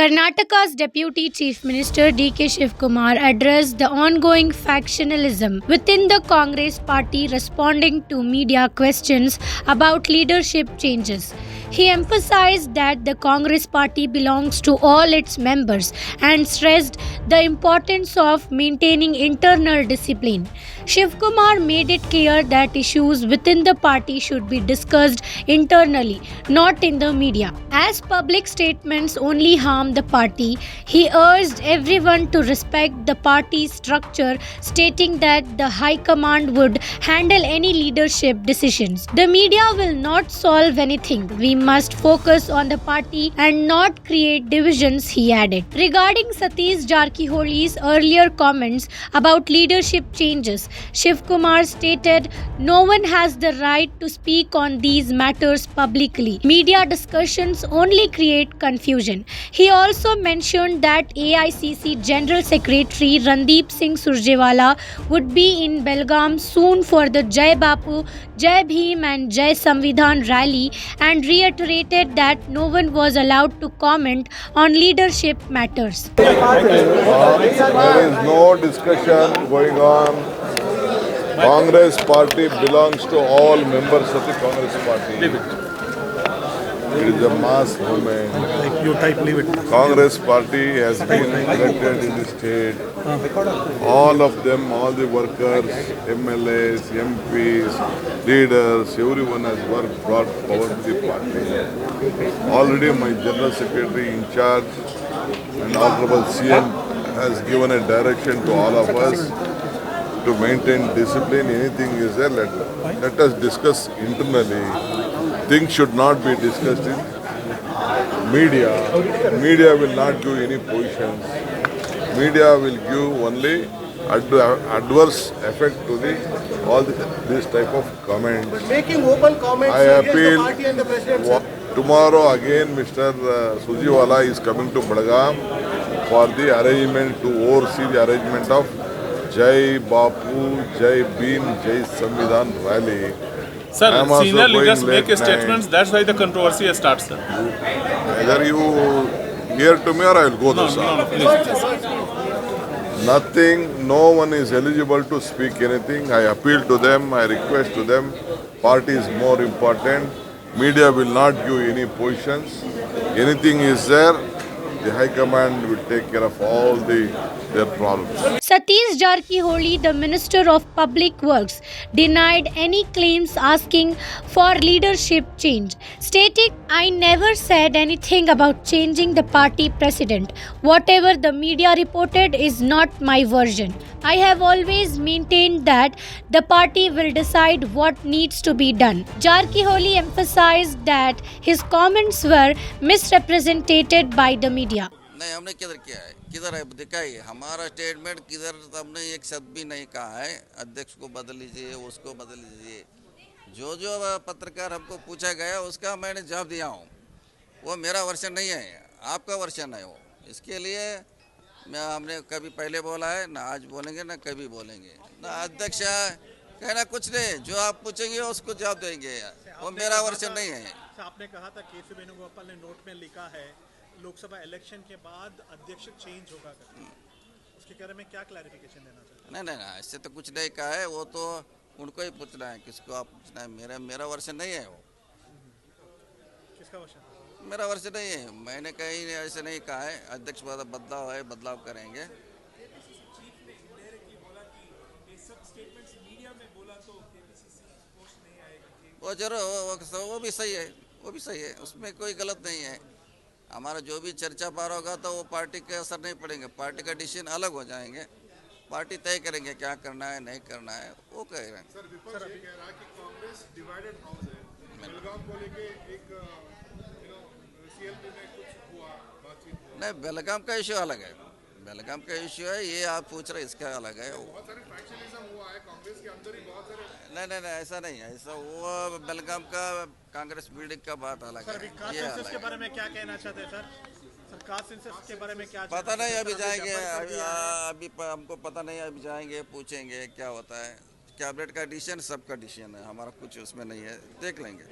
Karnataka's Deputy Chief Minister D.K. Shivkumar addressed the ongoing factionalism within the Congress party, responding to media questions about leadership changes. He emphasized that the Congress party belongs to all its members and stressed the importance of maintaining internal discipline. Shivkumar made it clear that issues within the party should be discussed internally, not in the media. As public statements only harm the party, he urged everyone to respect the party's structure, stating that the High Command would handle any leadership decisions. The media will not solve anything. We must focus on the party and not create divisions, he added. Regarding Satish Jarkiholi's earlier comments about leadership changes, Shivkumar stated, "No one has the right to speak on these matters publicly. Media discussions only create confusion." He also mentioned that AICC General Secretary Randeep Singh Surjewala would be in Belgaum soon for the Jai Bapu, Jai Bhim and Jai Samvidhan rally and reiterated that no one was allowed to comment on leadership matters. There is no discussion going on. Congress party belongs to all members of the Congress party. It is a mass movement. You type leave it. Congress party has been elected in the state. All of them, all the workers, MLAs, MPs, leaders, everyone has brought power to the party. Already my General Secretary in charge and Honorable CM has given a direction to all of us to maintain discipline. Anything is there, let us discuss internally. Things should not be discussed in media. Media will not give any positions. Media will give only adverse effect to this type of comment. But making open comments I against the appeal party and the president, sir. Tomorrow again Mr. Surjewala is coming to Belgaum for the arrangement, to oversee the arrangement of Jai Bapu, Jai Bhim, Jai Samvidhan rally. Sir, also senior leaders going make late statements, night. that's why the controversy starts, sir. Whether you hear to me or I will go there, sir. No, please. Nothing, no one is eligible to speak anything. I appeal to them, I request to them. Party is more important. Media will not give any positions. Anything is there, the High Command will take care of all their problems. Satish Jarkiholi, the Minister of Public Works, denied any claims asking for leadership change, stating, "I never said anything about changing the party president. Whatever the media reported is not my version. I have always maintained that the party will decide what needs to be done." Jarkiholi emphasized that his comments were misrepresented by the media. नहीं, हमने किधर किया है, किधर है दिखाइए हमारा statement किधर, हमने एक शब्द भी नहीं कहा है अध्यक्ष को बदल लीजिए, उसको बदल लीजिए। जो जो पत्रकार हमको पूछा गया उसका मैंने जवाब दिया हूँ। वो मेरा वर्षन नहीं है, आपका वर्षन है वो। इसके लिए हमने कभी पहले बोला है, ना आज बोलेंगे, ना कभी बोलेंगे। ना अध्यक्ष कहना कुछ नहीं, जो आप पूछेंगे उसको जवाब देंगे, वो मेरा वर्षन नहीं है। आपने कहा था केसी वेणुगोपाल ने नोट में लिखा है लोकसभा इलेक्शन के बाद अध्यक्ष चेंज होगा करके, उसके बारे में क्या क्लैरिफिकेशन देना चाहते हैं? नहीं, ऐसे तो कुछ नहीं कहा है, वो तो उनको ही पूछना है, किसको आप पूछना है। मेरा वर्षन नहीं है वो। किसका वर्षन? मेरा वर्षन नहीं है, मैंने कहीं ऐसे नहीं कहा है। अध्यक्ष बदलाव है, बदलाव करेंगे। वो जरूर, वो भी सही है, वो भी सही है, उसमें कोई गलत नहीं है। हमारा जो भी चर्चा पार होगा तो वो पार्टी के असर नहीं पड़ेंगे, पार्टी का डिसीजन अलग हो जाएंगे। पार्टी तय करेंगे क्या करना है, नहीं करना है, वो कहेंगे। सर, विपक्ष ये कह रहा है कि कांग्रेस डिवाइडेड हाउस है। बेलगाम को लेके एक सीएलपी में कुछ हुआ, बातचीत हुआ। नहीं, बेलगाम का इश्यू अलग है, बेलगाम का इश्यू है, ये आप पूछ रहे इसका अलग है। बहुत सारे फैक्शनिज्म हुआ है कांग्रेस के अंदर ही, बहुत सारे। नहीं, ऐसा नहीं है, ऐसा वो बेलगाम का कांग्रेस बिल्डिंग का बात अलग है। ये अलग के बारे में क्या कहना चाहते हैं सर? सरकार सेंसस के बारे में क्या? पता नहीं, अभी जाएंगे, अभी हमको पता नहीं, अभी जाएंगे पूछेंगे क्या होता है। कैबिनेट का डिसीजन सबका डिसीजन है, हमारा कुछ उसमें नहीं है, देख लेंगे।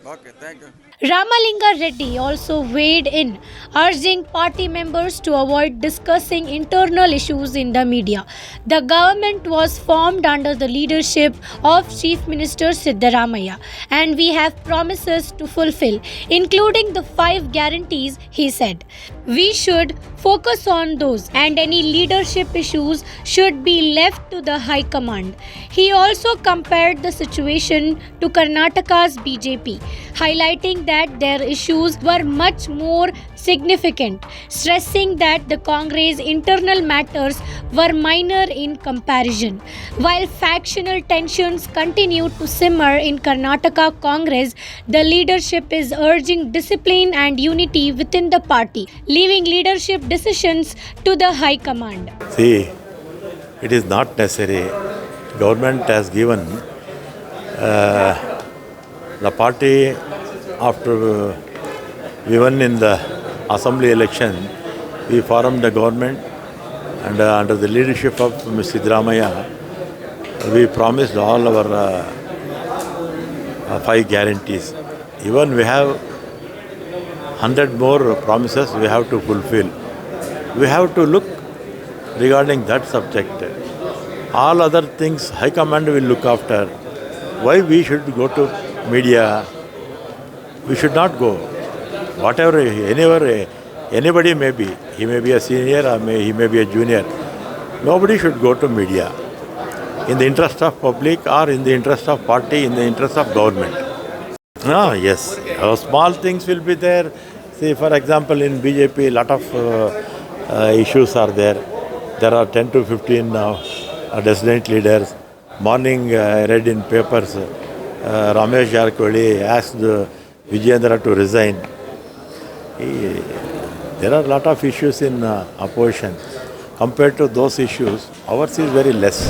Okay, thank you. Ramalinga Reddy also weighed in, urging party members to avoid discussing internal issues in the media. The government was formed under the leadership of Chief Minister Siddaramaiah, and we have promises to fulfill, including the 5 guarantees, he said. We should focus on those, and any leadership issues should be left to the High Command. He also compared the situation to Karnataka's BJP, highlighting that their issues were much more significant, stressing that the Congress' internal matters were minor in comparison. While factional tensions continue to simmer in Karnataka Congress, the leadership is urging discipline and unity within the party, leaving leadership decisions to the High Command. See, it is not necessary. Government has given the party after we won in the assembly election, we formed the government and under the leadership of Mr. Siddaramaiah, we promised all our 5 guarantees. Even we have 100 more promises we have to fulfill. We have to look regarding that subject. All other things High Command will look after. Why we should go to media? We should not go. Whatever, anywhere, anybody may be. He may be a senior or he may be a junior. Nobody should go to media in the interest of public or in the interest of party, in the interest of government. No, yes. Small things will be there. See, for example, in BJP, a lot of issues are there. There are 10 to 15 dissident leaders. Morning, I read in papers, Ramesh Jarkoli asked Vijayendra to resign. There are a lot of issues in opposition. Compared to those issues, ours is very less.